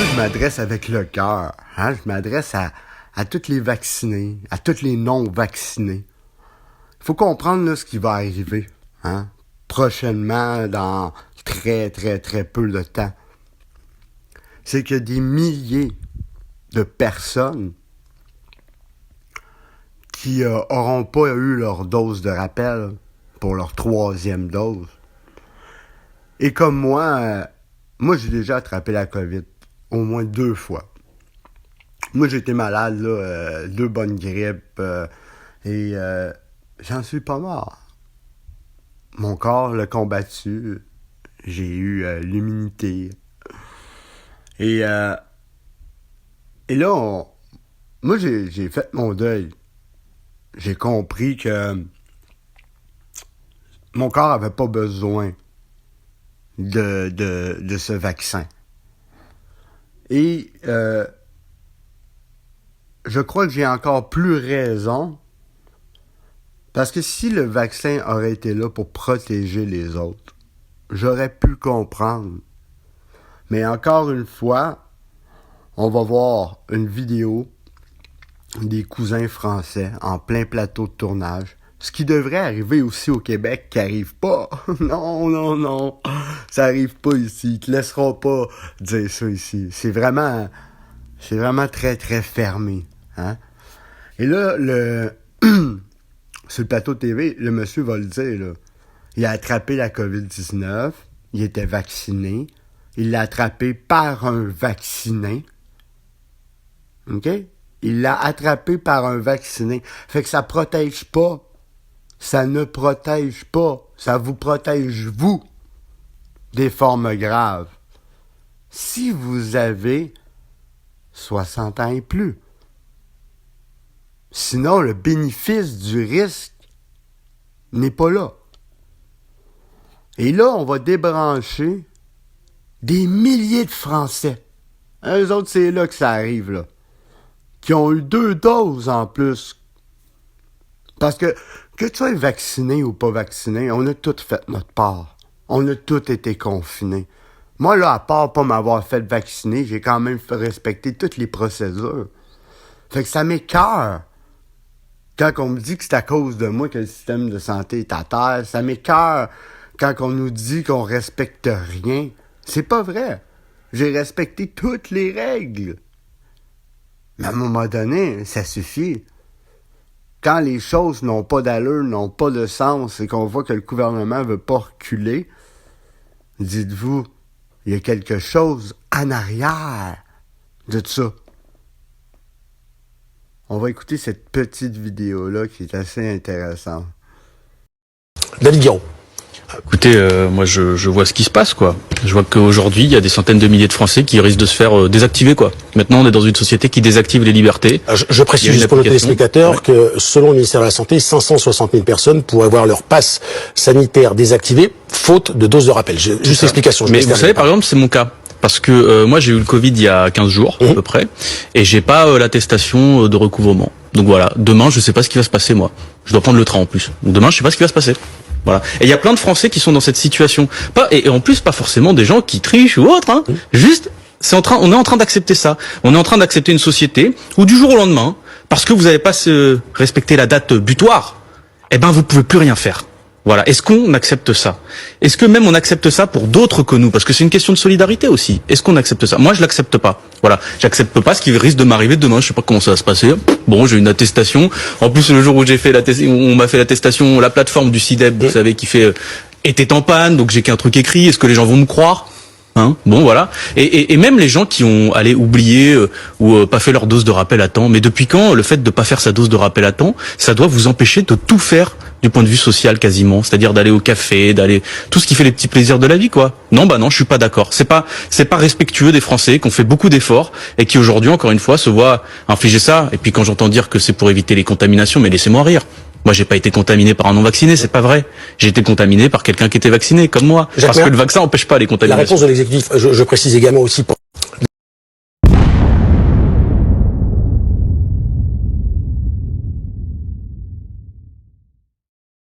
je m'adresse avec le cœur. Hein? Je m'adresse à tous les vaccinés, à tous les non-vaccinés. Il faut comprendre là, ce qui va arriver hein? Prochainement, dans très, très, très peu de temps. C'est que des milliers de personnes qui auront pas eu leur dose de rappel pour leur 3e dose. Et comme moi j'ai déjà attrapé la COVID au moins 2 fois. Moi, j'ai été malade, là, 2 bonnes grippes, et j'en suis pas mort. Mon corps l'a combattu. J'ai eu l'immunité. Et là, moi, j'ai fait mon deuil. J'ai compris que mon corps avait pas besoin de ce vaccin. Et je crois que j'ai encore plus raison, parce que si le vaccin aurait été là pour protéger les autres, j'aurais pu comprendre. Mais encore une fois, on va voir une vidéo des cousins français en plein plateau de tournage. Ce qui devrait arriver aussi au Québec, qui arrive pas. Non. Ça arrive pas ici. Ils te laisseront pas dire ça ici. C'est vraiment très, très fermé. Hein? Et là, sur le plateau de TV, le monsieur va le dire, là. Il a attrapé la COVID-19. Il était vacciné. Il l'a attrapé par un vacciné. OK? Il l'a attrapé par un vacciné. Fait que ça protège pas. Ça ne protège pas. Ça vous protège, vous, des formes graves. Si vous avez 60 ans et plus. Sinon, le bénéfice du risque n'est pas là. Et là, on va débrancher des milliers de Français. Eux autres, c'est là que ça arrive, là. Qui ont eu 2 doses en plus. Parce que tu sois vacciné ou pas vacciné, on a tous fait notre part. On a tous été confinés. Moi, là, à part pas m'avoir fait vacciner, j'ai quand même fait respecter toutes les procédures. Fait que ça m'écoeure. Quand on me dit que c'est à cause de moi que le système de santé est à terre, ça m'écoeure quand on nous dit qu'on respecte rien. C'est pas vrai. J'ai respecté toutes les règles. Mais à un moment donné, ça suffit. Quand les choses n'ont pas d'allure, n'ont pas de sens, et qu'on voit que le gouvernement veut pas reculer, dites-vous, il y a quelque chose en arrière de ça. On va écouter cette petite vidéo-là qui est assez intéressante. David Guiraud. Écoutez, moi je vois ce qui se passe, quoi. Je vois qu'aujourd'hui, il y a des centaines de milliers de Français qui risquent de se faire désactiver, quoi. Maintenant, on est dans une société qui désactive les libertés. Je précise juste pour nos téléspectateurs que, selon le ministère de la Santé, 560 000 personnes pourraient voir leur passe sanitaire désactivé, faute de dose de rappel. Juste explication. Mais vous savez, par exemple, c'est mon cas. Parce que moi, j'ai eu le Covid il y a 15 jours, à peu près, et j'ai pas l'attestation de recouvrement. Donc voilà, demain, je sais pas ce qui va se passer, moi. Je dois prendre le train en plus. Donc demain, je sais pas ce qui va se passer. Voilà. Et il y a plein de Français qui sont dans cette situation. Et en plus, pas forcément des gens qui trichent ou autre, hein. Juste, on est en train d'accepter ça. On est en train d'accepter une société où du jour au lendemain, parce que vous n'avez pas respecté la date butoir, vous pouvez plus rien faire. Voilà. Est-ce qu'on accepte ça? Est-ce que même on accepte ça pour d'autres que nous? Parce que c'est une question de solidarité aussi. Est-ce qu'on accepte ça? Moi, je l'accepte pas. Voilà. J'accepte pas ce qui risque de m'arriver demain. Je sais pas comment ça va se passer. Bon, j'ai une attestation. En plus, le jour où on m'a fait l'attestation, la plateforme du CIDEB, vous savez, qui fait était en panne, donc j'ai qu'un truc écrit. Est-ce que les gens vont me croire? Hein, bon, voilà. Et même les gens qui ont oublié ou pas fait leur dose de rappel à temps. Mais depuis quand le fait de pas faire sa dose de rappel à temps, ça doit vous empêcher de tout faire du point de vue social quasiment, c'est-à-dire d'aller au café, d'aller tout ce qui fait les petits plaisirs de la vie, quoi. Non, je suis pas d'accord. C'est pas respectueux des Français qui ont fait beaucoup d'efforts et qui aujourd'hui, encore une fois, se voient infliger ça. Et puis quand j'entends dire que c'est pour éviter les contaminations, mais laissez-moi rire. Moi, j'ai pas été contaminé par un non-vacciné, c'est pas vrai. J'ai été contaminé par quelqu'un qui était vacciné, comme moi. Parce que le vaccin empêche pas les contaminations. La réponse de l'exécutif, je précise également aussi pour